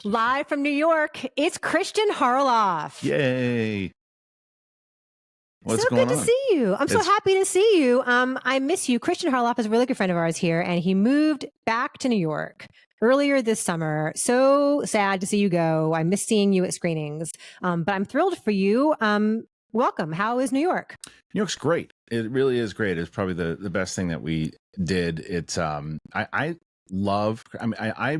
Live from New York, it's Kristian Harloff. Yay. What's so going good on? to see you. I'm so happy to see you. I miss you. Kristian Harloff is a really good friend of ours here, and he moved back to New York earlier this summer. So sad to see you go. I miss seeing you at screenings, but I'm thrilled for you. Welcome. How is New York? New York's great. It really is great. It's probably the best thing that we did. It's I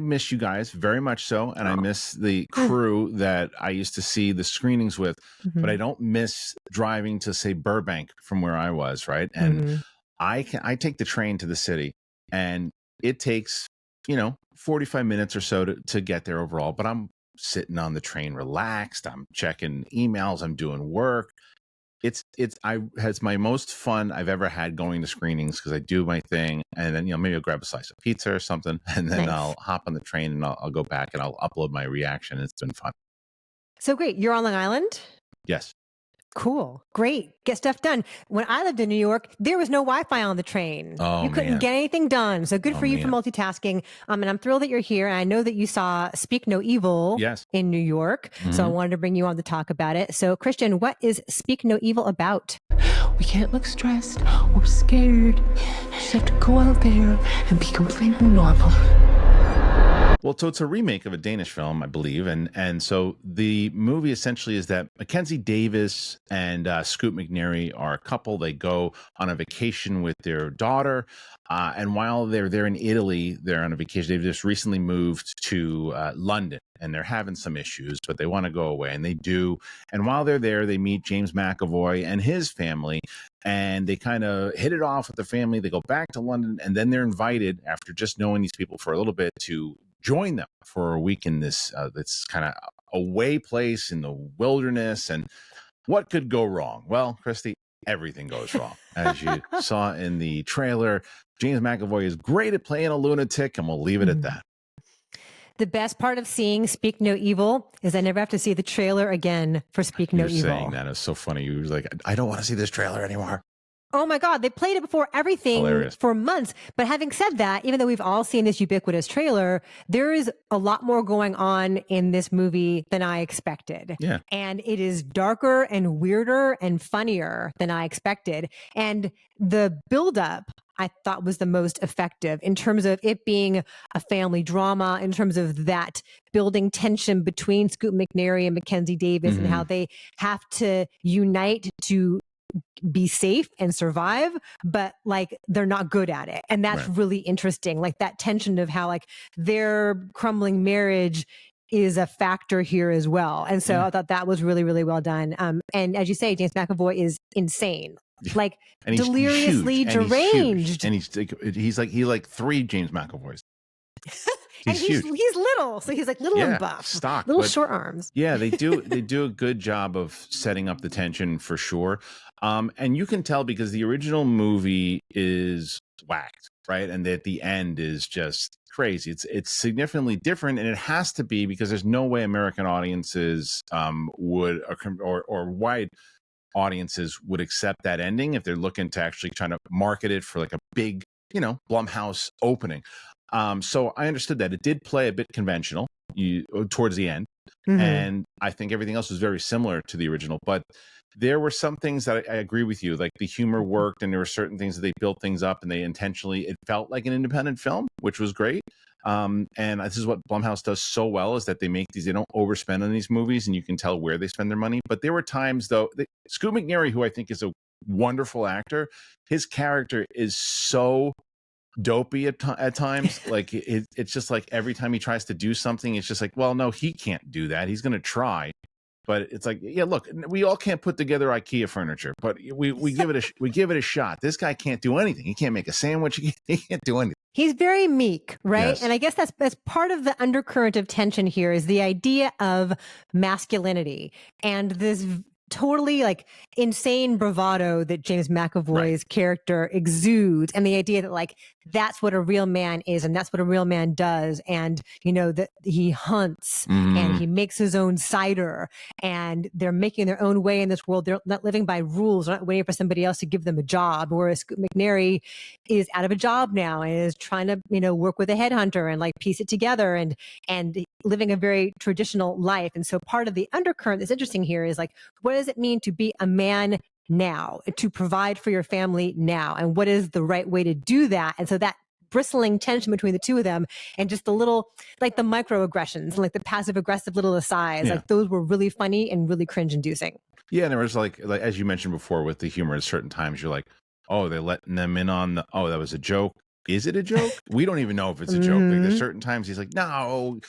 miss you guys very much so, and I miss the crew that I used to see the screenings with, but I don't miss driving to, say, Burbank from where I was, right? And I take the train to the city, and it takes 45 minutes or so to get there overall, but I'm sitting on the train relaxed, I'm checking emails, I'm doing work. It's my most fun I've ever had going to screenings, because I do my thing, and then maybe I'll grab a slice of pizza or something, and then I'll hop on the train and I'll go back and I'll upload my reaction. It's been fun. So great. You're on Long Island? Yes. Cool. Great. Get stuff done. When I lived in New York, there was no Wi-Fi on the train. You couldn't get anything done. So good for you for multitasking. And I'm thrilled that you're here. And I know that you saw Speak No Evil in New York. So I wanted to bring you on to talk about it. So Kristian, what is Speak No Evil about? We can't look stressed or scared. Just have to go out there and be completely normal. Well, so it's a remake of a Danish film, I believe, and so the movie essentially is that Mackenzie Davis and Scoot McNairy are a couple. They go on a vacation with their daughter, and while they're there in Italy, they're on a vacation. They've just recently moved to London, and they're having some issues, but they want to go away, and they do. And while they're there, they meet James McAvoy and his family, and they kind of hit it off with the family. They go back to London, and then they're invited, after just knowing these people for a little bit, to join them for a week in this kind of away place in the wilderness. And what could go wrong? Well, Christy, everything goes wrong. As you saw in the trailer, James McAvoy is great at playing a lunatic, and we'll leave it at that. The best part of seeing Speak No Evil is I never have to see the trailer again for Speak No Evil. You're saying that is so funny. You was like, I don't want to see this trailer anymore. Oh my God, they played it before everything for months. But having said that, even though we've all seen this ubiquitous trailer, there is a lot more going on in this movie than I expected. Yeah. And it is darker and weirder and funnier than I expected. And the buildup, I thought, was the most effective in terms of it being a family drama, in terms of that building tension between Scoot McNairy and Mackenzie Davis and how they have to unite to be safe and survive, but like they're not good at it. And that's really interesting. Like that tension of how like their crumbling marriage is a factor here as well. And so I thought that was really, really well done. And as you say, James McAvoy is insane. Like and deliriously deranged. And he's like three James McAvoys. And he's little, so he's like little and buff, little short arms. Yeah, they do a good job of setting up the tension for sure. And you can tell because the original movie is whacked, right? And at the end is just crazy. It's significantly different, and it has to be because there's no way American audiences would or wide audiences would accept that ending if they're looking to actually trying to market it for like a big, Blumhouse opening. So I understood that it did play a bit conventional towards the end, and I think everything else was very similar to the original. But there were some things that I agree with you, like the humor worked, and there were certain things that they built things up, and it felt like an independent film, which was great. And this is what Blumhouse does so well, is that they don't overspend on these movies, and you can tell where they spend their money. But there were times, though, Scoot McNairy, who I think is a wonderful actor, his character is so dopey at times. Like it's just like every time he tries to do something, it's just like, well, no, he can't do that. He's going to try. But it's like, yeah, look, we all can't put together IKEA furniture, but we give it a shot. This guy can't do anything. He can't make a sandwich. He can't do anything. He's very meek, right? Yes. And I guess that's part of the undercurrent of tension here is the idea of masculinity and this totally like insane bravado that James McAvoy's character exudes, and the idea that like that's what a real man is, and that's what a real man does. And, that he hunts and he makes his own cider, and they're making their own way in this world. They're not living by rules, they're not waiting for somebody else to give them a job. Whereas McNairy is out of a job now and is trying to, work with a headhunter and like piece it together and living a very traditional life. And so part of the undercurrent that's interesting here is like, what does it mean to be a man now, to provide for your family now, and what is the right way to do that? And so that bristling tension between the two of them, and just the little, like the microaggressions, like the passive aggressive little asides, like those were really funny and really cringe inducing. Yeah, and there was like as you mentioned before with the humor, at certain times you're like, oh, they're letting them in on that was a joke. Is it a joke? We don't even know if it's a joke. Like, there's certain times he's like, no,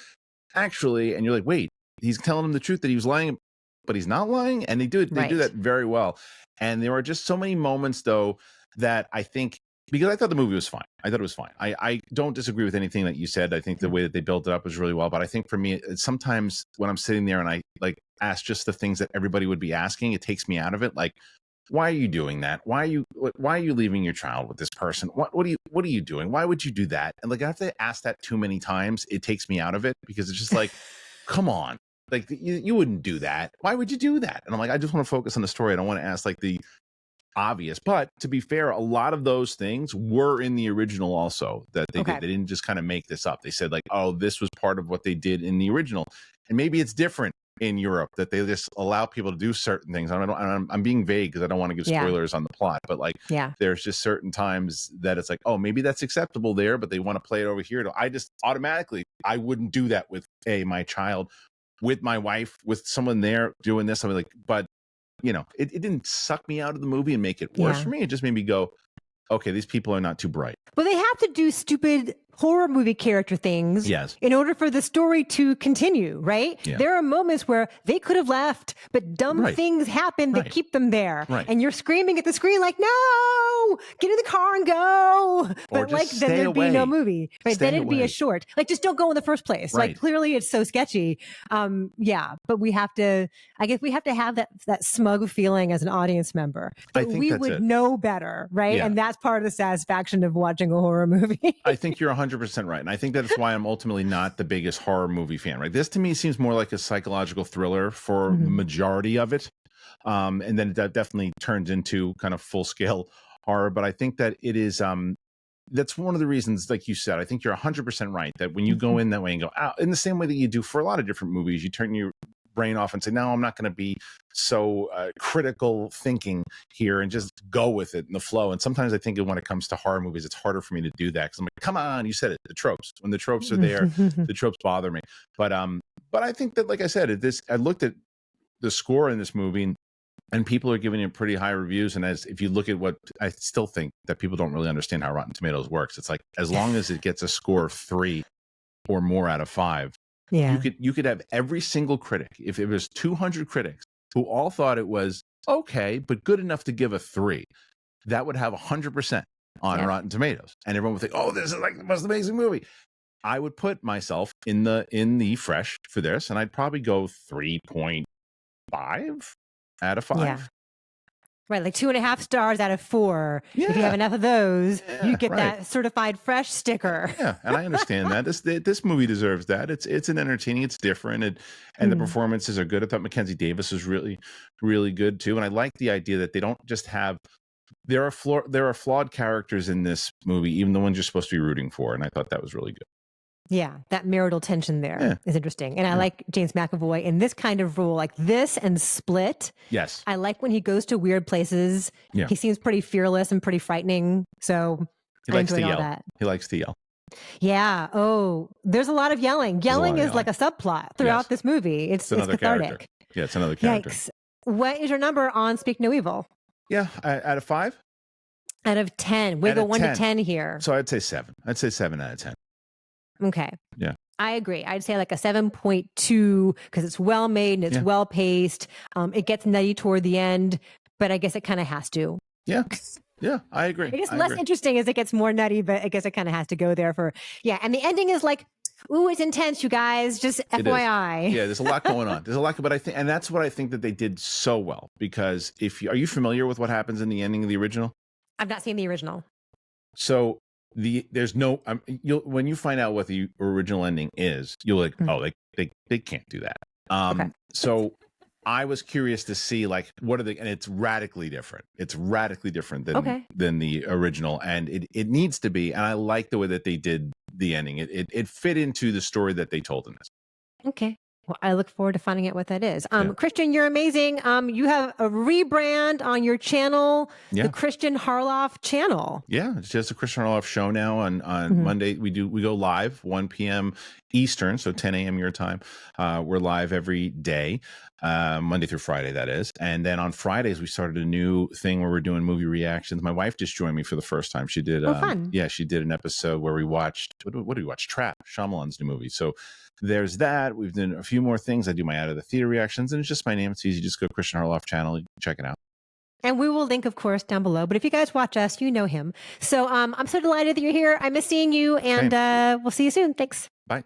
actually, and you're like, wait, he's telling him the truth that he was lying, but he's not lying, and they do that very well. And there are just so many moments, though, that I think, because I thought the movie was fine. I thought it was fine. I don't disagree with anything that you said. I think the way that they built it up was really well. But I think for me, sometimes when I'm sitting there and I like ask just the things that everybody would be asking, it takes me out of it. Like, why are you doing that? Why are you leaving your child with this person? What are you doing? Why would you do that? And like, after I ask that too many times, it takes me out of it, because it's just like, come on. Like, you wouldn't do that. Why would you do that? And I'm like, I just want to focus on the story. I don't want to ask like the obvious. But to be fair, a lot of those things were in the original also that they did. They didn't just kind of make this up. They said like, oh, this was part of what they did in the original. And maybe it's different in Europe, that they just allow people to do certain things. I'm being vague because I don't want to give spoilers on the plot, but like, there's just certain times that it's like, oh, maybe that's acceptable there, but they want to play it over here. I just automatically, I wouldn't do that with my child, with my wife, with someone there doing this. I'm like, but it didn't suck me out of the movie and make it worse for me. It just made me go, okay, these people are not too bright. Well, they have to do stupid horror movie character things in order for the story to continue, right? Yeah. There are moments where they could have left, but dumb things happen that keep them there. Right. And you're screaming at the screen like, no, get in the car and go. But like, then there'd be no movie. Right. Then it'd be a short. Like, just don't go in the first place. Right. Like, clearly it's so sketchy. But we have to, I guess we have to have that smug feeling as an audience member. But we would know better, right? Yeah. And that's part of the satisfaction of watching a horror movie. I think you're 100% right. And I think that's why I'm ultimately not the biggest horror movie fan, right? This to me seems more like a psychological thriller for the majority of it. And then that definitely turns into kind of full scale horror. But I think that it is, that's one of the reasons, like you said, I think you're 100% right, that when you go in that way and go out in the same way that you do for a lot of different movies, you turn your brain off and say, no, I'm not going to be so critical thinking here, and just go with it in the flow. And sometimes I think when it comes to horror movies, it's harder for me to do that, because I'm like, come on, you said it, the tropes. When the tropes are there, the tropes bother me. But I think that, like I said, I looked at the score in this movie, and people are giving it pretty high reviews. And if you look at what, I still think that people don't really understand how Rotten Tomatoes works. It's like, as long as it gets a score of 3 or more out of 5, you could have every single critic, if it was 200 critics who all thought it was okay but good enough to give a 3, that would have 100% on Rotten Tomatoes, and everyone would think, oh, this is like the most amazing movie. I would put myself in the fresh for this, and I'd probably go 3.5 out of 5. Right, like 2.5 stars out of 4. Yeah. If you have enough of those, you get that certified fresh sticker. Yeah, and I understand that. This movie deserves that. It's an entertaining, it's different, and the performances are good. I thought Mackenzie Davis was really, really good too. And I like the idea that they don't just have, there are flawed characters in this movie, even the ones you're supposed to be rooting for. And I thought that was really good. Yeah, that marital tension there is interesting. And I like James McAvoy in this kind of role, like this and Split. Yes. I like when he goes to weird places. Yeah. He seems pretty fearless and pretty frightening. So I enjoyed all that. He likes to yell. Yeah. Oh, there's a lot of yelling. Yelling is like a subplot throughout this movie. It's cathartic. Character. Yeah, it's another character. Yikes. What is your number on Speak No Evil? Yeah, out of 5? Out of 10. We go 1 to 10 here. So I'd say 7. I'd say 7 out of 10. Okay. Yeah. I agree. I'd say like a 7.2 because it's well made and it's well paced. It gets nutty toward the end, but I guess it kind of has to. Yeah. Yeah, I agree. I guess less interesting as it gets more nutty, but I guess it kind of has to go there for, and the ending is like, ooh, it's intense, you guys, just FYI. Yeah, there's a lot going on. There's a lot, but I think, and that's what I think that they did so well, because are you familiar with what happens in the ending of the original? I've not seen the original. So there's no you'll when you find out what the original ending is, you're like, oh, they can't do that. Okay. So I was curious to see like what are the, and it's radically different. It's radically different than the original, and it needs to be. And I like the way that they did the ending. It fit into the story that they told in this. Okay. Well, I look forward to finding out what that is. Kristian, you're amazing. You have a rebrand on your channel, the Kristian Harloff channel. Yeah, it's just a Kristian Harloff show now on Monday. We go live 1 p.m. Eastern, so 10 a.m. your time. We're live every day, Monday through Friday, that is. And then on Fridays, we started a new thing where we're doing movie reactions. My wife just joined me for the first time. She did, fun. Yeah, she did an episode where we watched, what did we watch? Trap, Shyamalan's new movie. So there's that. We've done a few more things. I do my out of the theater reactions, and it's just my name. It's easy. Just go Kristian Harloff channel. Check it out. And we will link, of course, down below. But if you guys watch us, you know him. So I'm so delighted that you're here. I miss seeing you, and we'll see you soon. Thanks. Bye.